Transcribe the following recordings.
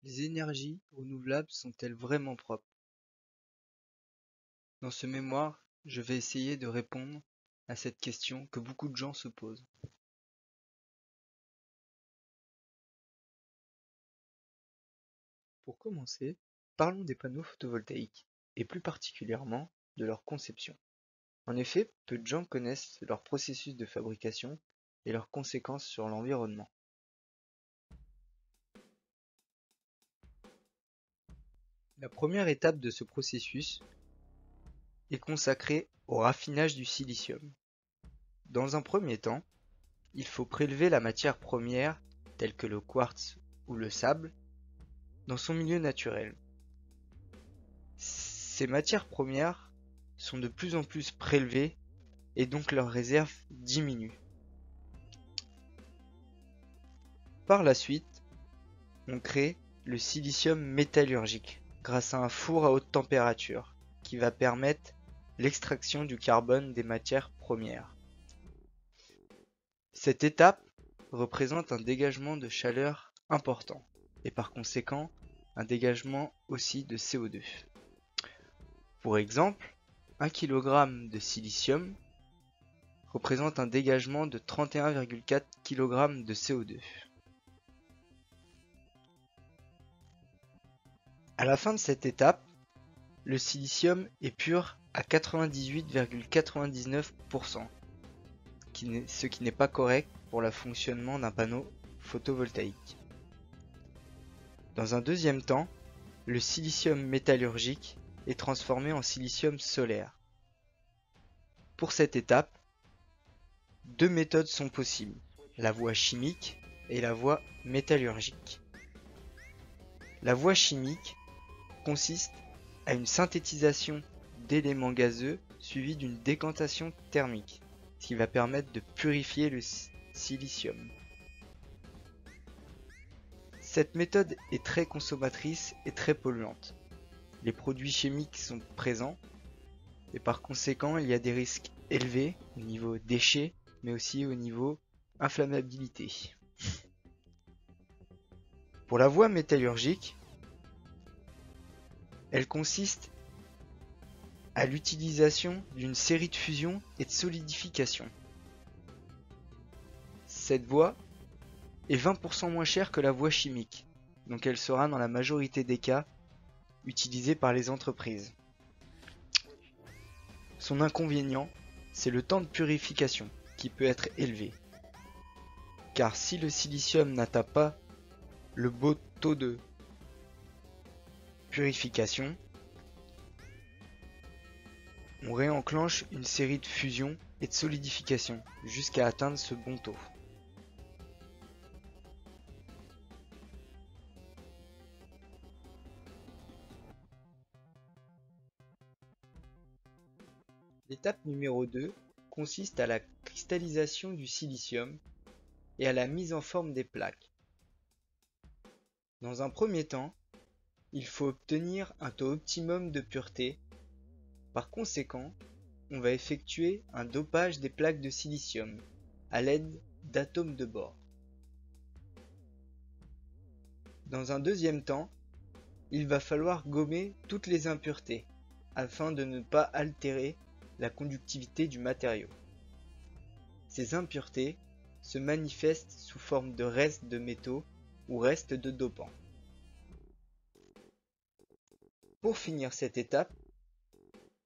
Les énergies renouvelables sont-elles vraiment propres? Dans ce mémoire, je vais essayer de répondre à cette question que beaucoup de gens se posent. Pour commencer, parlons des panneaux photovoltaïques, et plus particulièrement de leur conception. En effet, peu de gens connaissent leur processus de fabrication et leurs conséquences sur l'environnement. La première étape de ce processus est consacrée au raffinage du silicium. Dans un premier temps, il faut prélever la matière première, telle que le quartz ou le sable, dans son milieu naturel. Ces matières premières sont de plus en plus prélevées et donc leur réserve diminue. Par la suite, on crée le silicium métallurgique grâce à un four à haute température qui va permettre l'extraction du carbone des matières premières. Cette étape représente un dégagement de chaleur important et par conséquent un dégagement aussi de CO2. Pour exemple, 1 kg de silicium représente un dégagement de 31,4 kg de CO2. À la fin de cette étape, le silicium est pur à 98,99%, ce qui n'est pas correct pour le fonctionnement d'un panneau photovoltaïque. Dans un deuxième temps, le silicium métallurgique est transformé en silicium solaire. Pour cette étape, deux méthodes sont possibles, la voie chimique et la voie métallurgique. La voie chimique consiste à une synthétisation d'éléments gazeux suivie d'une décantation thermique, ce qui va permettre de purifier le silicium. Cette méthode est très consommatrice et très polluante. Les produits chimiques sont présents et par conséquent il y a des risques élevés au niveau déchets mais aussi au niveau inflammabilité. Pour la voie métallurgique, elle consiste à l'utilisation d'une série de fusion et de solidification. Cette voie est 20% moins chère que la voie chimique, donc elle sera dans la majorité des cas utilisée par les entreprises. Son inconvénient, c'est le temps de purification qui peut être élevé. Car si le silicium n'atteint pas le beau taux de purification, on réenclenche une série de fusion et de solidification jusqu'à atteindre ce bon taux. L'étape numéro 2 consiste à la cristallisation du silicium et à la mise en forme des plaques. Dans un premier temps, il faut obtenir un taux optimum de pureté. Par conséquent, on va effectuer un dopage des plaques de silicium à l'aide d'atomes de bore. Dans un deuxième temps, il va falloir gommer toutes les impuretés afin de ne pas altérer la conductivité du matériau. Ces impuretés se manifestent sous forme de restes de métaux ou restes de dopants. Pour finir cette étape,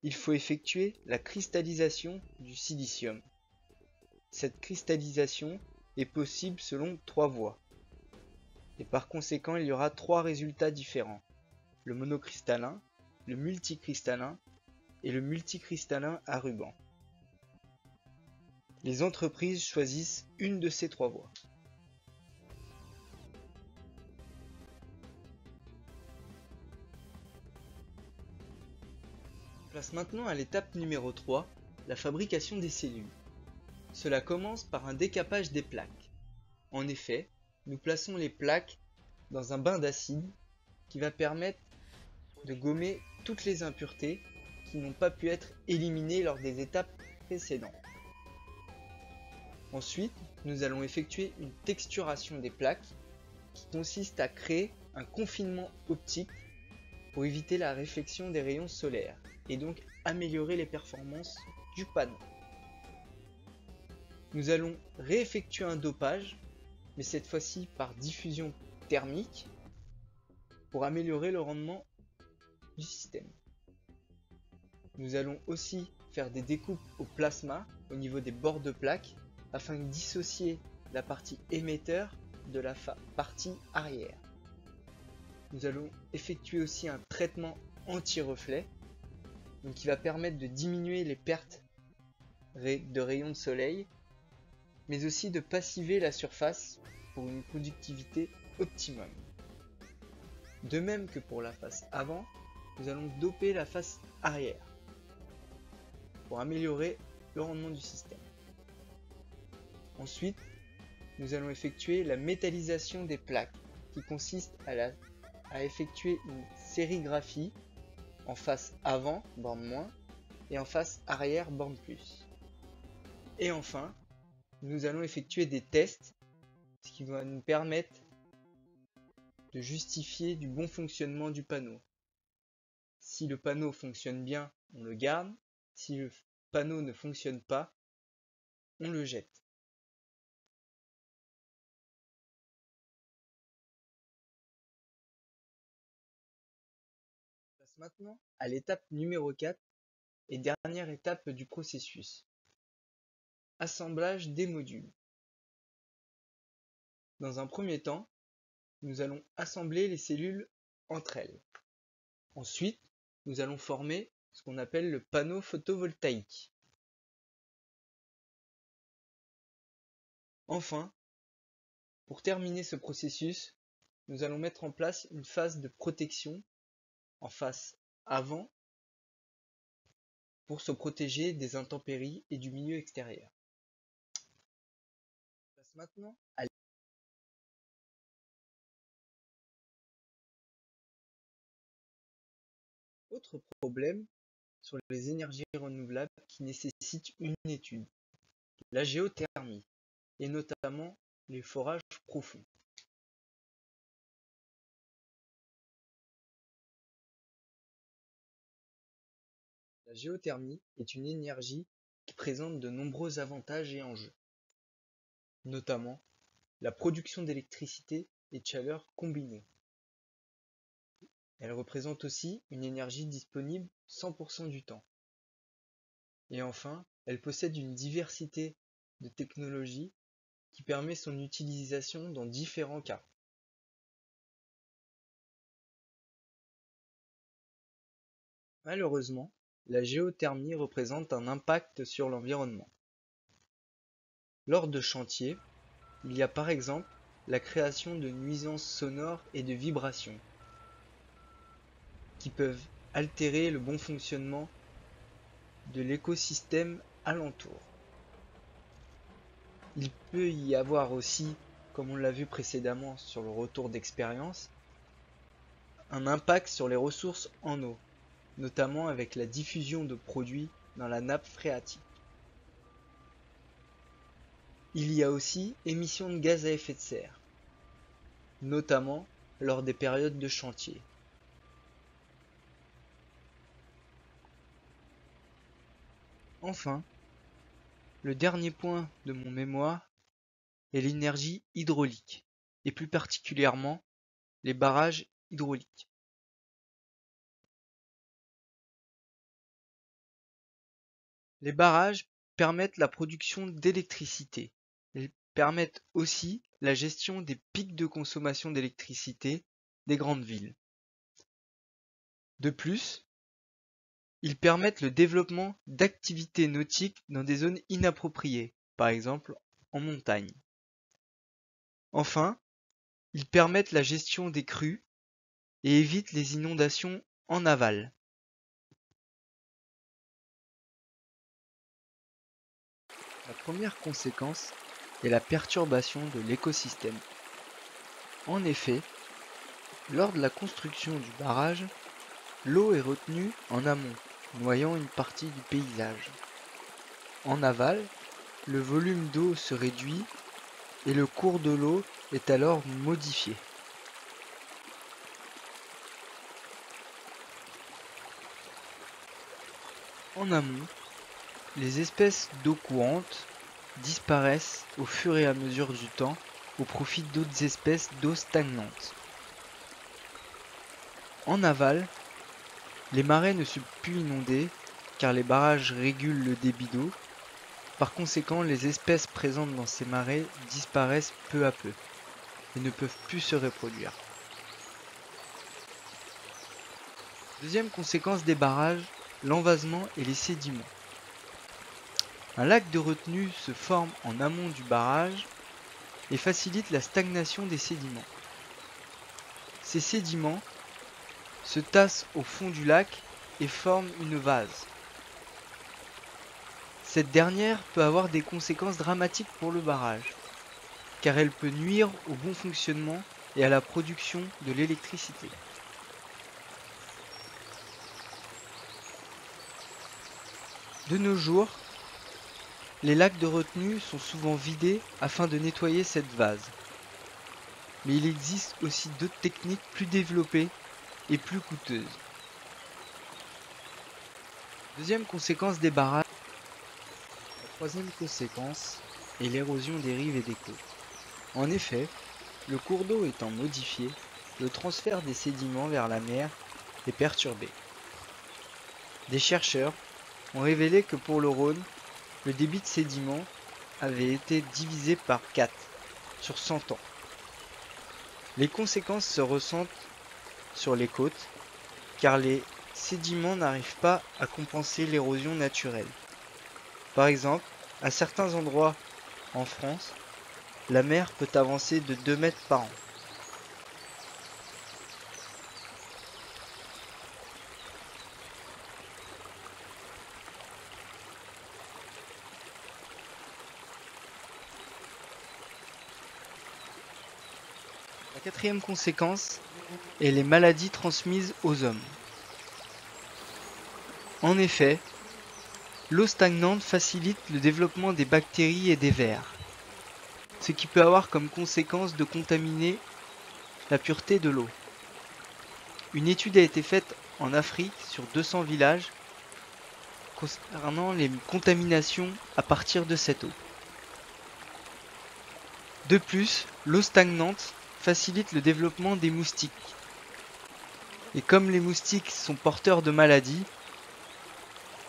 il faut effectuer la cristallisation du silicium. Cette cristallisation est possible selon trois voies. Et par conséquent, il y aura trois résultats différents. Le monocristallin, le multicristallin et le multicristallin à ruban. Les entreprises choisissent une de ces trois voies. On passe maintenant à l'étape numéro 3, la fabrication des cellules. Cela commence par un décapage des plaques. En effet, nous plaçons les plaques dans un bain d'acide qui va permettre de gommer toutes les impuretés qui n'ont pas pu être éliminées lors des étapes précédentes. Ensuite, nous allons effectuer une texturation des plaques qui consiste à créer un confinement optique pour éviter la réflexion des rayons solaires et donc améliorer les performances du panneau. Nous allons réeffectuer un dopage, mais cette fois-ci par diffusion thermique, pour améliorer le rendement du système. Nous allons aussi faire des découpes au plasma au niveau des bords de plaque afin de dissocier la partie émetteur de la partie arrière. Nous allons effectuer aussi un traitement anti-reflet, donc qui va permettre de diminuer les pertes de rayons de soleil, mais aussi de passiver la surface pour une conductivité optimum. De même que pour la face avant, nous allons doper la face arrière pour améliorer le rendement du système. Ensuite, nous allons effectuer la métallisation des plaques, qui consiste à effectuer une sérigraphie en face avant, borne moins, et en face arrière, borne plus. Et enfin, nous allons effectuer des tests, ce qui va nous permettre de justifier du bon fonctionnement du panneau. Si le panneau fonctionne bien, on le garde. Si le panneau ne fonctionne pas, on le jette. On passe maintenant à l'étape numéro 4 et dernière étape du processus. Assemblage des modules. Dans un premier temps, nous allons assembler les cellules entre elles. Ensuite, nous allons former ce qu'on appelle le panneau photovoltaïque. Enfin, pour terminer ce processus, nous allons mettre en place une phase de protection en face avant pour se protéger des intempéries et du milieu extérieur. On passe maintenant à l'autre problème sur les énergies renouvelables qui nécessitent une étude, la géothermie, et notamment les forages profonds. La géothermie est une énergie qui présente de nombreux avantages et enjeux, notamment la production d'électricité et de chaleur combinée. Elle représente aussi une énergie disponible 100% du temps. Et enfin, elle possède une diversité de technologies qui permet son utilisation dans différents cas. Malheureusement, la géothermie représente un impact sur l'environnement. Lors de chantiers, il y a par exemple la création de nuisances sonores et de vibrations qui peuvent altérer le bon fonctionnement de l'écosystème alentour. Il peut y avoir aussi, comme on l'a vu précédemment sur le retour d'expérience, un impact sur les ressources en eau, notamment avec la diffusion de produits dans la nappe phréatique. Il y a aussi émission de gaz à effet de serre, notamment lors des périodes de chantier. Enfin, le dernier point de mon mémoire est l'énergie hydraulique, et plus particulièrement les barrages hydrauliques. Les barrages permettent la production d'électricité. Ils permettent aussi la gestion des pics de consommation d'électricité des grandes villes. De plus, ils permettent le développement d'activités nautiques dans des zones inappropriées, par exemple en montagne. Enfin, ils permettent la gestion des crues et évitent les inondations en aval. La première conséquence est la perturbation de l'écosystème. En effet, lors de la construction du barrage, l'eau est retenue en amont, noyant une partie du paysage. En aval, le volume d'eau se réduit et le cours de l'eau est alors modifié. En amont, les espèces d'eau courante disparaissent au fur et à mesure du temps au profit d'autres espèces d'eau stagnante. En aval, les marais ne sont plus inondés car les barrages régulent le débit d'eau. Par conséquent, les espèces présentes dans ces marais disparaissent peu à peu et ne peuvent plus se reproduire. Deuxième conséquence des barrages, l'envasement et les sédiments. Un lac de retenue se forme en amont du barrage et facilite la stagnation des sédiments. Ces sédiments se tassent au fond du lac et forment une vase. Cette dernière peut avoir des conséquences dramatiques pour le barrage, car elle peut nuire au bon fonctionnement et à la production de l'électricité. De nos jours, les lacs de retenue sont souvent vidés afin de nettoyer cette vase. Mais il existe aussi d'autres techniques plus développées et plus coûteuses. Deuxième conséquence des barrages. La troisième conséquence est l'érosion des rives et des côtes. En effet, le cours d'eau étant modifié, le transfert des sédiments vers la mer est perturbé. Des chercheurs ont révélé que pour le Rhône, le débit de sédiments avait été divisé par 4 sur 100 ans. Les conséquences se ressentent sur les côtes, car les sédiments n'arrivent pas à compenser l'érosion naturelle. Par exemple, à certains endroits en France, la mer peut avancer de 2 mètres par an. La quatrième conséquence est les maladies transmises aux hommes. En effet, l'eau stagnante facilite le développement des bactéries et des vers, ce qui peut avoir comme conséquence de contaminer la pureté de l'eau. Une étude a été faite en Afrique sur 200 villages concernant les contaminations à partir de cette eau. De plus, l'eau stagnante facilite le développement des moustiques. Et comme les moustiques sont porteurs de maladies,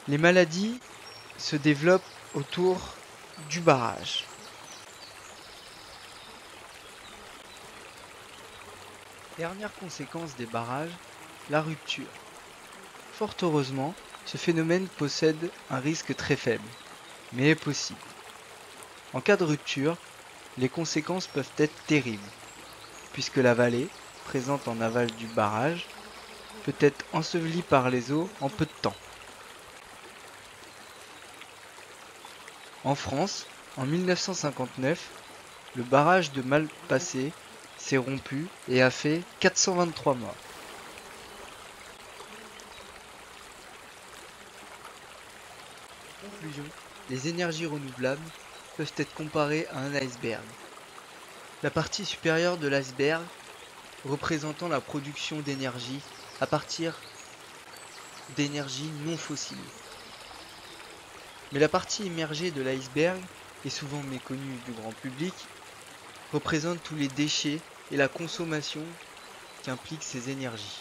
les maladies se développent autour du barrage. Dernière conséquence des barrages, la rupture. Fort heureusement, ce phénomène possède un risque très faible, mais est possible. En cas de rupture, les conséquences peuvent être terribles, puisque la vallée, présente en aval du barrage, peut être ensevelie par les eaux en peu de temps. En France, en 1959, le barrage de Malpasset s'est rompu et a fait 423 morts. En conclusion, les énergies renouvelables peuvent être comparées à un iceberg. La partie supérieure de l'iceberg représentant la production d'énergie à partir d'énergie non fossile. Mais la partie immergée de l'iceberg, et souvent méconnue du grand public, représente tous les déchets et la consommation qu'impliquent ces énergies.